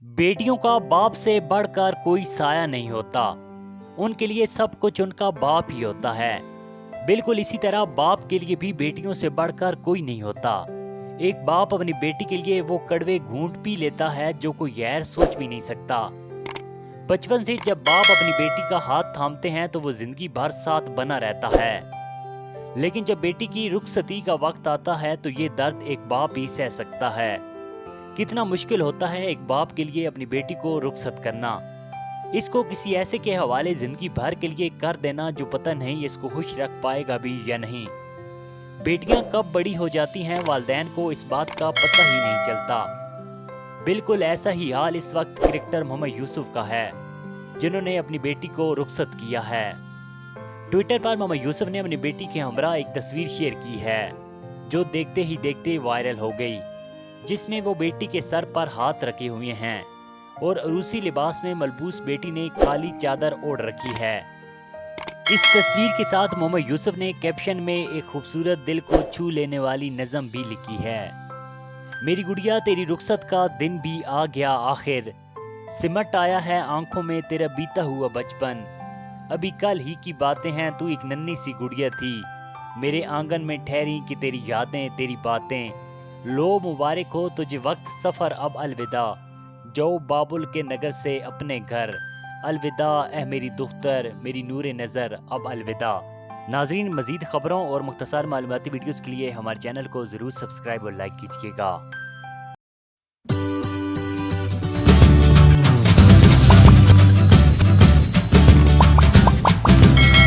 बेटियों का बाप से बढ़कर कोई साया नहीं होता। उनके लिए सब कुछ उनका बाप ही होता है। बिल्कुल इसी तरह बाप के लिए भी बेटियों से बढ़कर कोई नहीं होता। एक बाप अपनी बेटी के लिए वो कड़वे घूंट पी लेता है जो कोई गैर सोच भी नहीं सकता। बचपन से जब बाप अपनी बेटी का हाथ थामते हैं तो वो जिंदगी भर साथ बना रहता है। लेकिन जब बेटी की रुखसती का वक्त आता है तो ये दर्द एक बाप ही सह सकता है। कितना मुश्किल होता है एक बाप के लिए अपनी बेटी को रुखसत करना, इसको किसी ऐसे के हवाले जिंदगी भर के लिए कर देना जो पता नहीं इसको खुश रख पाएगा भी या नहीं। बेटियां कब बड़ी हो जाती हैं वालिदैन को इस बात का पता ही नहीं चलता। बिल्कुल ऐसा ही हाल इस वक्त क्रिकेटर मोहम्मद यूसुफ का है, जिन्होंने अपनी बेटी को रुखसत किया है। ट्विटर पर मोहम्मद यूसुफ ने अपनी बेटी के हमरा एक तस्वीर शेयर की है जो देखते ही देखते वायरल हो गई, जिसमें वो बेटी के सर पर हाथ रखे हुए हैं और अरूसी लिबास में मलबूस बेटी ने काली चादर ओढ़ रखी है। इस तस्वीर के साथ मोहम्मद यूसुफ ने कैप्शन में एक खूबसूरत दिल को छू लेने वाली नज़म भी लिखी है। मेरी गुड़िया तेरी रुखसत का दिन भी आ गया आखिर, सिमट आया है आंखों में तेरा बीता हुआ बचपन। अभी कल ही की बातें हैं, तू एक नन्ही सी गुड़िया थी, मेरे आंगन में ठहरी कि तेरी यादें तेरी बातें। लो मुबारक हो तुझे वक्त सफर अब अलविदा, जाओ बाबुल के नगर से अपने घर। अलविदा ए मेरी दुख्तर मेरी नूरे नज़र अब अलविदा। नाजरीन, मजीद खबरों और मुख्तसर मालूमाती वीडियोस के लिए हमारे चैनल को ज़रूर सब्सक्राइब और लाइक कीजिएगा।